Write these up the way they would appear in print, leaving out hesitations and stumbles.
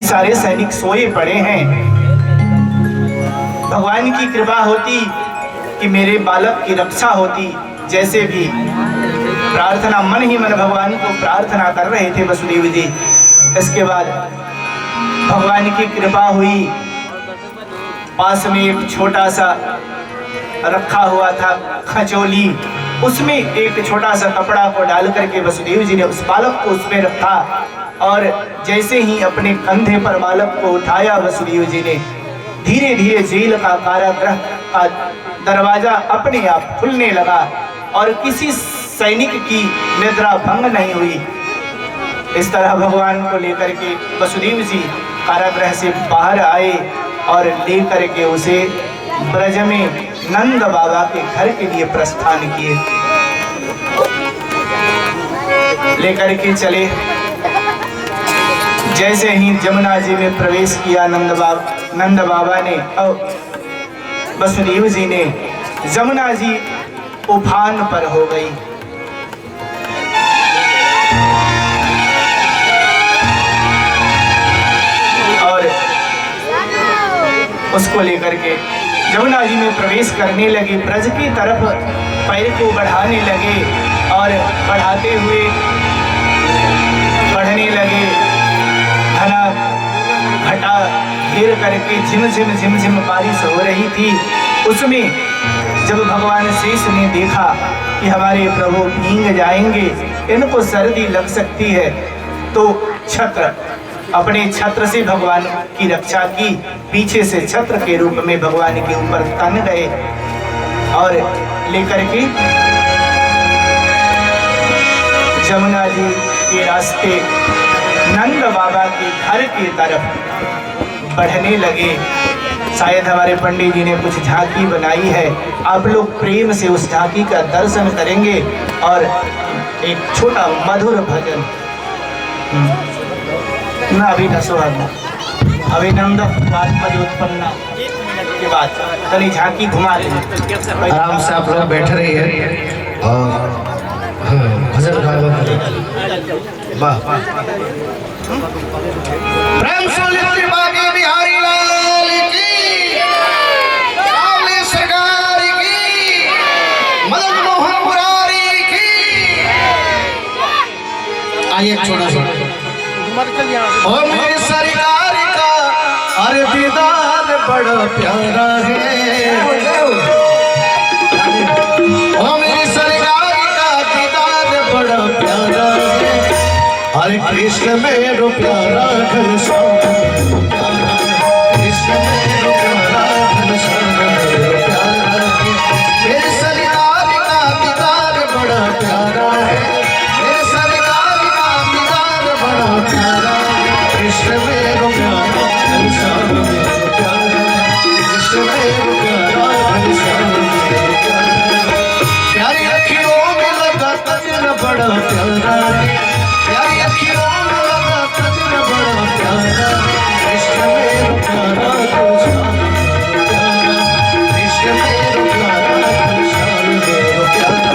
सारे सैनिक सोए पड़े हैं। भगवान की कृपा होती कि मेरे बालक की रक्षा होती। जैसे भी प्रार्थना, मन ही मन भगवान को प्रार्थना कर रहे थे वसुदेव जी। इसके बाद भगवान की कृपा हुई, पास में एक छोटा सा रखा हुआ था खजोली, उसमें एक छोटा सा कपड़ा को डाल करके वसुदेव जी ने उस बालक को उसमें रखा। और जैसे ही अपने कंधे पर बालक को उठाया वसुदेव जी ने, धीरे धीरे जेल का कारागृह का दरवाजा अपने आप खुलने लगा और किसी सैनिक की निद्रा भंग नहीं हुई। इस तरह भगवान को लेकर के वसुदेव जी कारागृह से बाहर आए और लेकर के उसे ब्रज में नंद बाबा के घर के लिए प्रस्थान किए, लेकर के चले। जैसे ही जमुना जी में प्रवेश किया नंद बाबा ने और वसुदेव जी ने, जमुना जी उफान पर हो गई। और उसको लेकर के जमुना जी में प्रवेश करने लगे, ब्रज की तरफ पैर को बढ़ाने लगे और बढ़ाते हुए बढ़ने लगे। घना घटा घेर करके झिम झिम बारिश हो रही थी। उसमें जब भगवान शेष ने देखा कि हमारे प्रभु भीग जाएंगे, इनको सर्दी लग सकती है, तो छत्र, अपने छत्र से भगवान की रक्षा की। पीछे से छत्र के रूप में भगवान के ऊपर तन गए और लेकर के जमुना जी के रास्ते नंद बाबा के घर की तरफ बढ़ने लगे। शायद हमारे पंडित जी ने कुछ झांकी बनाई है, आप लोग प्रेम से उस झांकी का दर्शन करेंगे और एक छोटा मधुर भजन न अभिनंद उत्पन्ना के बाद तनी झांकी घुमा लेंगे। आराम से आप लोग बैठ रहे हैं और भजन गाना वाह प्रेम से बागे बिहारी लाल की, सावली सरकार की, मदन मोहन मुरारी की। आइए छोटा सा और मेरी सरकार का अरे दीदार बड़ा प्यारा है। और मेरी सरकार का दीदार बड़ा प्यारा है। हरे कृष्ण मेरो प्यारा घनश्याम, कृष्ण मेरो प्यारा घनश्याम मेरो प्यारा है। मेरी सरकार का दीदार बड़ा प्यारा है। मेरी सरकार का दीदार बड़ा प्यारा है। कृष्ण मेरो प्यारा घनश्याम मेरो प्यारा, कृष्ण मेरो प्यारा घनश्याम मेरो प्यारा। प्यारी अखियों में लगा कजर बड़ा प्यारा है। प्यारी अखियों में लगा कजर बड़ा प्यारा है। कृष्ण मेरो प्यारा घनश्याम मेरो प्यारा, कृष्ण मेरो प्यारा घनश्याम मेरो प्यारा।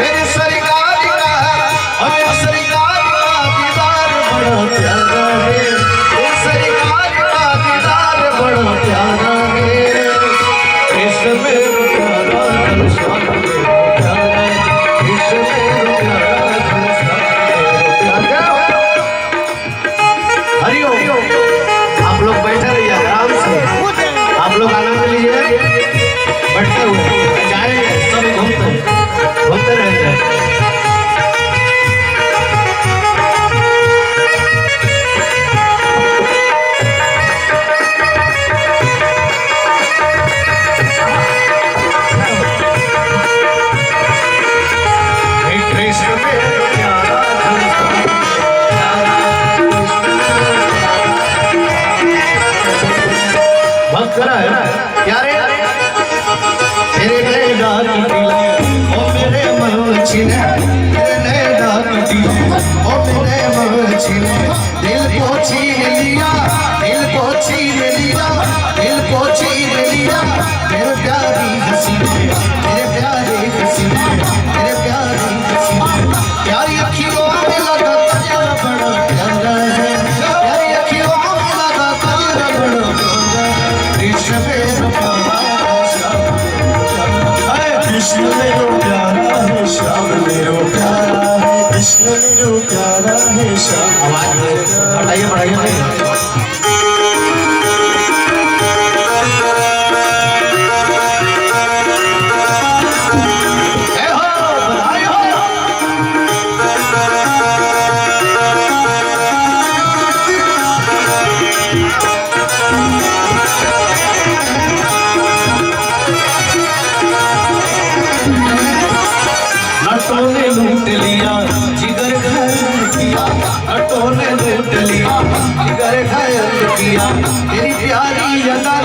मेरी सरकार का और मेरी सरकार का दीदार बड़ा प्यारा है। मेरी सरकार का दीदार बड़ा प्यारा है। कृष्ण मेरो प्यारा घनश्याम मेरो प्यारा, कृष्ण मेरो प्यारा घनश्याम मेरो प्यारा। हरि ओम। आप लोग बैठे रहिए आराम से, आप लोग आनंद लीजिए बैठते हुए। जाएंगे सब घूमते रहेंगे। कृष्ण मेरो प्यारा घनश्याम भक्त है क्या रे? तेरे है श्याम। आवाज बढ़ाइए बढ़ाइए। नटों ने लूट लिया जिगर घायल किया, नटों ने लूट लिया जिगर घायल किया। तेरी प्यारी अदा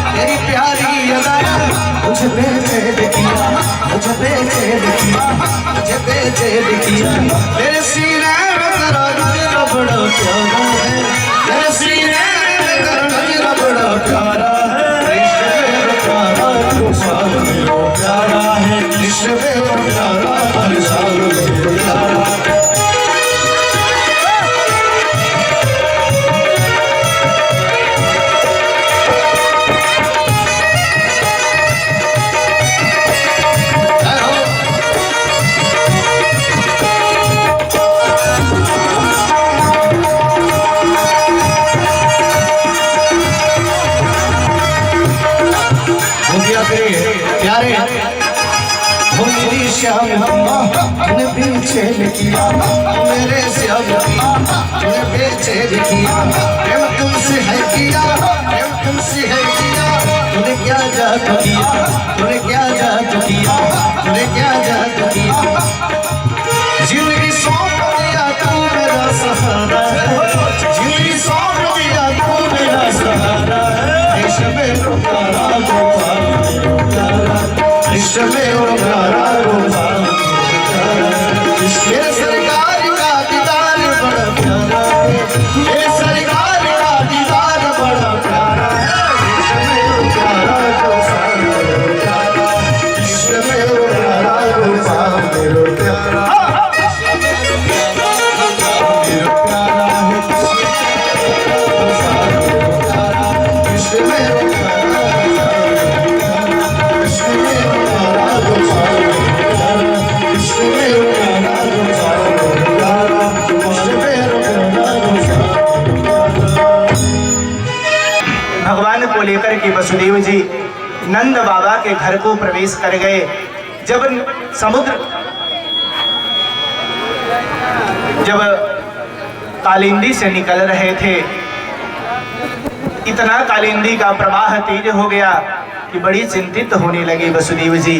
तेरी प्यारी अदा मुझे बेचैन किया, मुझे बेचैन किया, मुझे बेचैन किया। मेरे सीने में तेरा गजरा बड़ा प्यारा है, मेरे सीने में तेरा गजरा बड़ा प्यारा है। प्यारा तो साल में प्यारा है, इश्क़ में प्यारा हर साल में प्यारा। प्यारे हो मेरी श्याम अम्मा तूने बेचैन किया, मेरे श्याम तूने बेचैन किया। प्रेम तुमसे है किया, प्रेम तुमसे है किया। तूने क्या जादू किया, तूने क्या जादू किया, तूने क्या जादू किया। जिंदगी सौंप दिया तू मेरा सहारा है, जिंदगी सौंप दिया तू मेरा सहारा है। इश्क़ में प्यारा गोपाल इश्क़ में प्यारा गोपाल, मेरे सरकार का दीदार बड़ा प्यारा है, मेरे सरकार का दीदार बड़ा प्यारा है। इश्क़ में प्यारा गोपाल, इश्क़ में प्यारा गोपाल मेरा प्यारा। भगवान को लेकर के वसुदेव जी नंद बाबा के घर को प्रवेश कर गए। जब कालिंदी से निकल रहे थे, इतना कालिंदी का प्रवाह तेज हो गया कि बड़ी चिंतित होने लगे वसुदेव जी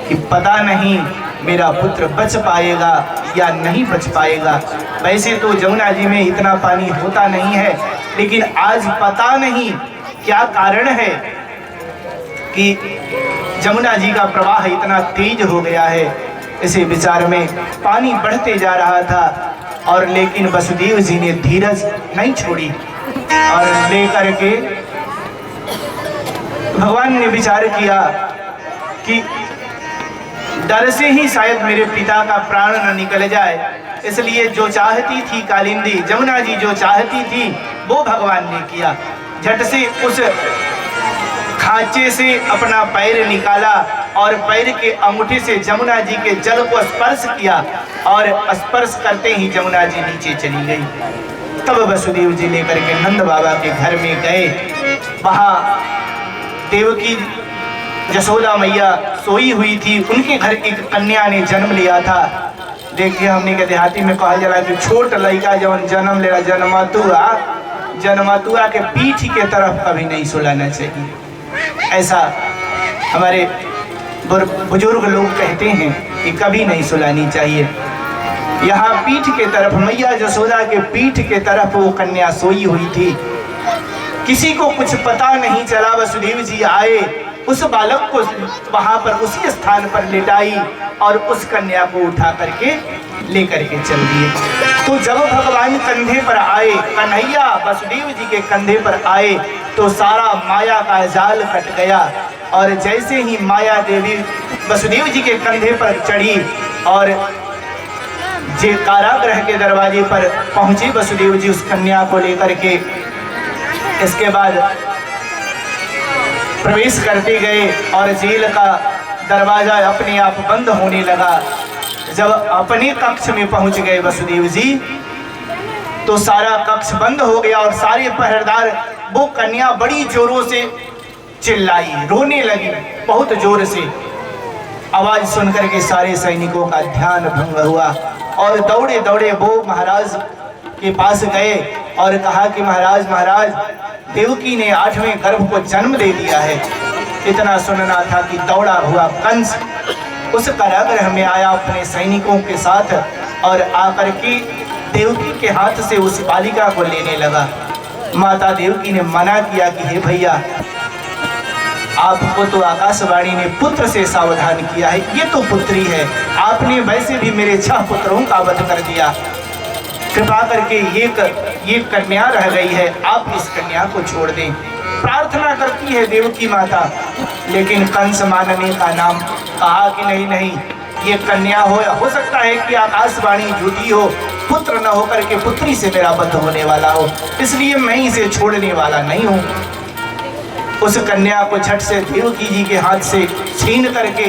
कि पता नहीं मेरा पुत्र बच पाएगा या नहीं बच पाएगा। वैसे तो जमुना जी में इतना पानी होता नहीं है, लेकिन आज पता नहीं क्या कारण है कि जमुना जी का प्रवाह इतना तेज हो गया है। इसी विचार में पानी बढ़ते जा रहा था, और लेकिन वसुदेव जी ने धीरज नहीं छोड़ी और लेकर के भगवान ने विचार किया कि डर से ही शायद मेरे पिता का प्राण न निकल जाए, इसलिए जो चाहती थी कालिंदी, जमुना जी जो चाहती थी वो भगवान ने किया। झट से उस खांचे से अपना पैर निकाला और पैर के अंगूठे से जमुना जी के जल को स्पर्श किया, और स्पर्श करते ही जमुना जी नीचे चली गई। तब वसुदेव जी लेकर के नंद बाबा के घर में गए। वहाँ देवकी यशोदा मैया सोई हुई थी, उनके घर एक कन्या ने जन्म लिया था। देखिए हमने के देहाती में कहा जाला कि छोट लड़का जब जन्म ले रहा जन्मतुआ के पीठ के तरफ कभी नहीं सुलाना चाहिए, ऐसा हमारे बुजुर्ग लोग कहते हैं कि कभी नहीं सुलानी चाहिए। यहाँ पीठ के तरफ, मैया यशोदा के पीठ के तरफ वो कन्या सोई हुई थी। किसी को कुछ पता नहीं चला। वसुदेव जी आए, उस बालक को वहां पर उसी स्थान पर लेटाई और उस कन्या को उठा करके लेकर के चल दिए। तो जब भगवान कंधे पर आए, कन्हैया वसुदेव जी के कंधे पर आए, तो सारा माया का जाल कट गया। और जैसे ही माया देवी वसुदेव जी के कंधे पर चढ़ी और जे कारागृह के दरवाजे पर पहुंचे वसुदेव जी उस कन्या को लेकर के, इसके बाद प्रवेश करते गए और जेल का दरवाजा अपने आप बंद होने लगा। जब अपने कक्ष में पहुंच गए वसुदेव जी, तो सारा कक्ष बंद हो गया और सारे पहरेदार, वो कन्या बड़ी जोरों से चिल्लाई, रोने लगी बहुत जोर से। आवाज सुनकर के सारे सैनिकों का ध्यान भंग हुआ और दौड़े दौड़े वो महाराज के पास गए और कहा कि महाराज महाराज, देवकी ने 8वें गर्भ को जन्म दे दिया है। इतना सुनना था कि दौड़ा हुआ कंस उस कारागृह में आया अपने सैनिकों के साथ और आकर के देवकी के हाथ से उस बालिका को लेने लगा। माता देवकी ने मना किया कि हे भैया, आपको तो आकाशवाणी ने पुत्र से सावधान किया है, ये तो पुत्री है, आपने वैसे भी मेरे 6 पुत्रों का वध कर दिया, कृपा करके ये कन्या रह गई है, आप इस कन्या को छोड़ दें। प्रार्थना करती है देवकी माता, लेकिन कंस मानने का नाम, कहा कि नहीं नहीं, ये कन्या हो सकता है कि आकाशवाणी झूठी हो, पुत्र न होकर के पुत्री से मेरा वध होने वाला हो, इसलिए मैं इसे छोड़ने वाला नहीं हूँ। उस कन्या को झट से देवकी जी के हाथ से छीन करके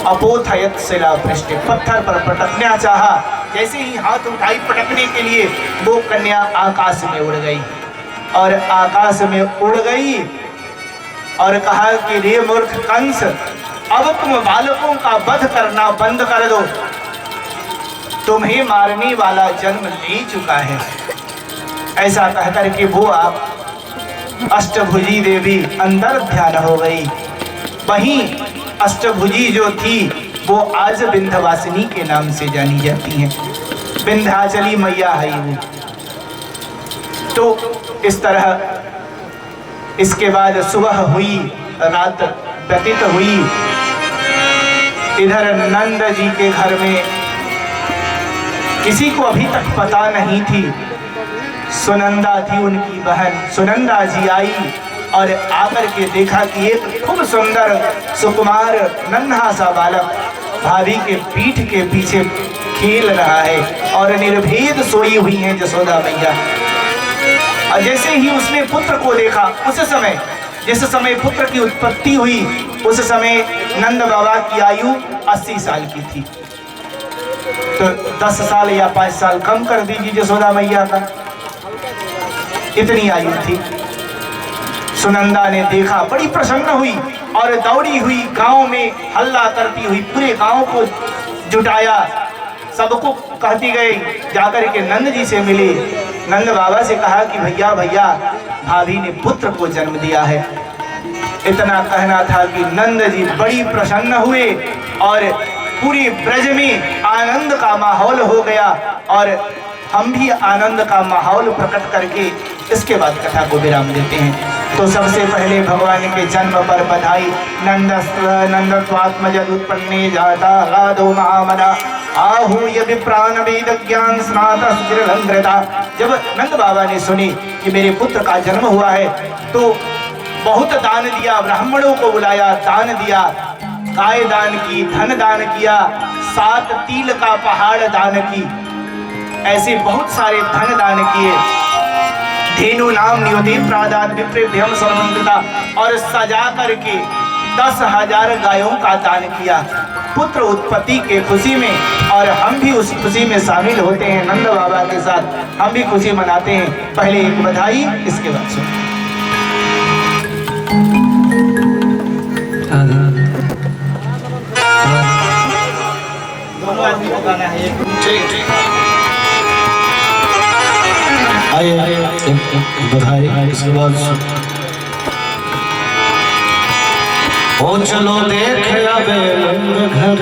अपोथयत शिला पृष्ठे, पत्थर पर पटकना चाहा। जैसे ही हाथ उठाई पटकने के लिए, वो कन्या आकाश में उड़ गई और आकाश में उड़ गई और कहा कि रे मूर्ख कंस, अब तुम बालकों का वध करना बंद कर दो, तुम्हें मारने वाला जन्म ले चुका है। ऐसा कहकर के वो आप अष्टभुजी देवी अंदर ध्यान हो गई। वहीं अष्टभुजी जो थी वो आज विंध्यवासिनी के नाम से जानी जाती हैं, विंध्याचली मैया है वो। तो इस तरह इसके बाद सुबह हुई, रात व्यतीत हुई। इधर नंद जी के घर में किसी को अभी तक पता नहीं थी, सुनंदा थी उनकी बहन, सुनंदा जी आई और आकर के देखा कि एक खूब सुंदर सुकुमार नन्हा सा बालक भाभी के पीठ के पीछे खेल रहा है और निर्भेद सोई हुई है जसोदा मैया। और जैसे ही उसने पुत्र को देखा, उस समय जिस समय पुत्र की उत्पत्ति हुई, उस समय नंद बाबा की आयु 80 साल की थी। तो 10 साल या 5 साल कम कर दीजिए जसोदा मैया का, इतनी आयु थी। सुनंदा ने देखा, बड़ी प्रसन्न हुई और दौड़ी हुई गांव में हल्ला करती हुई पूरे गांव को जुटाया, सबको कहती गई, जाकर के नंद जी से मिली। नंद बाबा से कहा कि भैया भैया, भाभी ने पुत्र को जन्म दिया है। इतना कहना था कि नंद जी बड़ी प्रसन्न हुए और पूरी ब्रज में आनंद का माहौल हो गया और हम भी आनंद का माहौल प्रकट करके इसके बाद कथा को विराम देते हैं। तो सबसे पहले भगवान के जन्म पर बधाई। नंदस्वात्मज उत्पन्ने जाता गाधो महामना आहूय विप्रान वेद ज्ञान स्नातस्थिरलंघ्रता। जब नंद बाबा ने सुनी कि मेरे पुत्र का जन्म हुआ है तो बहुत दान दिया, ब्राह्मणों को बुलाया, दान दिया, गाय दान की, धन दान किया, 7 तिल का पहाड़ दान की, ऐसे बहुत सारे धन दान किए। धेनु नाम नियुति प्रादात विप्रेभ्यम सर्वंकृता, और सजा करके 10,000 गायों का दान किया पुत्र उत्पत्ति के खुशी में। और हम भी उस खुशी में शामिल होते हैं, नंद बाबा के साथ हम भी खुशी मनाते हैं। पहले एक बधाई, इसके बाद सुनो। दोनों आदमी को गाना है, ठीक आइए बधाई। इसके बाद ओ चलो देख आवे नंद घर।